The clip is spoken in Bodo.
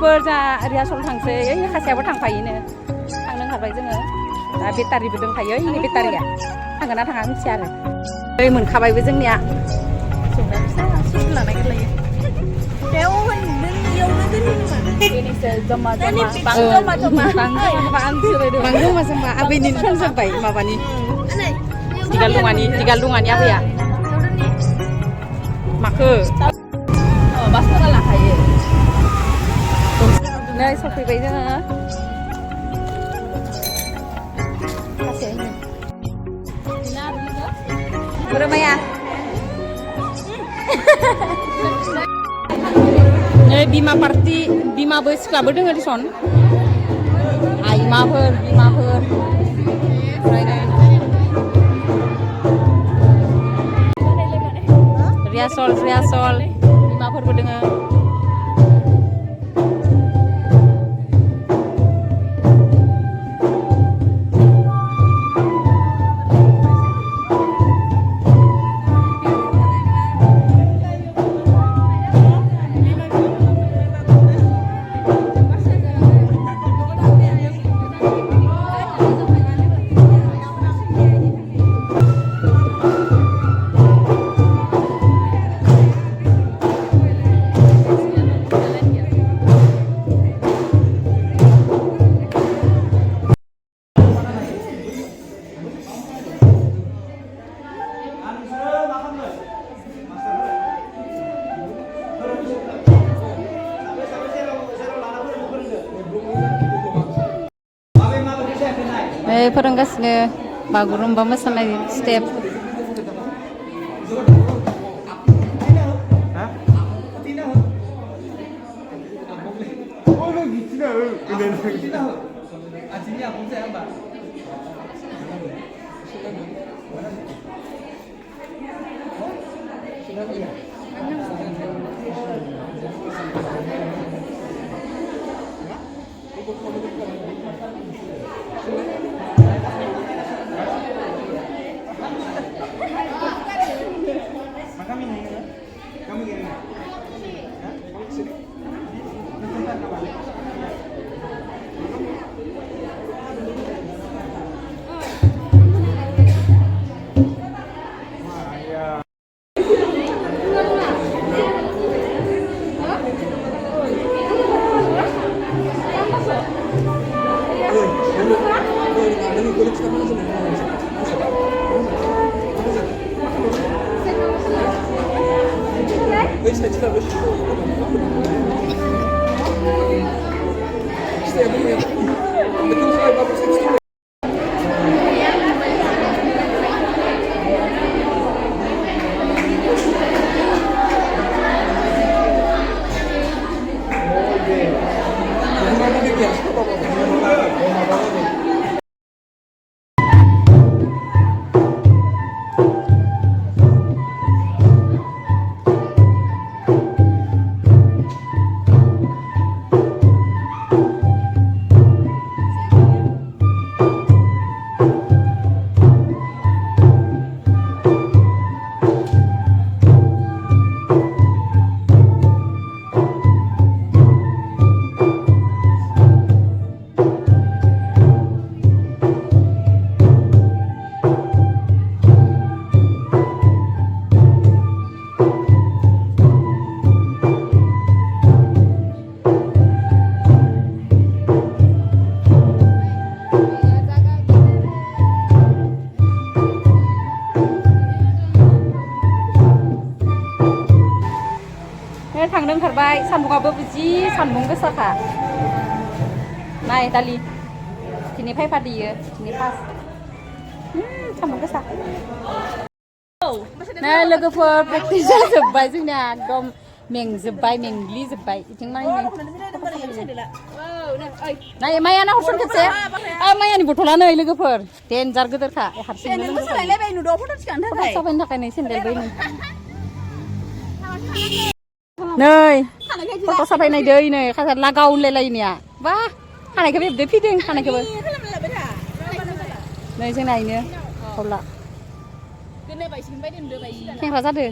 लोगोफोर जा रिहार्सल थांसै ओइ खासेयाबो थांफायोनो थांनो ओंखारबाय जोङो दा बेटारिबो दंखायो ओइ बेटारिया थांगोन ना थाङा मिथिया आरो ओइ मोनखाबायबो जोंनिया जोंना फिसा सुट लानाय गोरलायो बेनिसो जमा जमा आबैनि फानजोब्बाय माबानि दिगाल दङानि आबैया माखो बासफोरा लाखायो नै सफैबाय जोङो बोरमाया नै बिमा पार्टि बिमाबो सिख्लाबो दोङो दिसन आइमाफोर बिमाफोर रिहार्सल बिमाफोरबो दोङो फोरोंगासिनो बागुरुम्बा मोसानाय स्टेप थांनो ओंखारबाय सान्दुंआबो जि सान्दुं गोसाखा नाय दालि दिनै फायफा देयो दिनै फास सान्दुं गोसा नै लोगोफोर प्रेक्टिस जाजोब्बाय जोंना एकदम मेंजोब्बाय मेंग्लिजोब्बाय बिथिं माइनि नाय माया ना हरसन खेबसे मायानि बथला नै लोगोफोर देन्जार गोदोरखा हारसिंनो साफायनो थाखाय नै सेन्देल बै नै फट' साफायनाय दै नै खासार लागाव होनलायलायनाया बा खानायखौ बेबदो फिदों खानायखौबो नै जोंना इनो हरला खेंख्रा जादो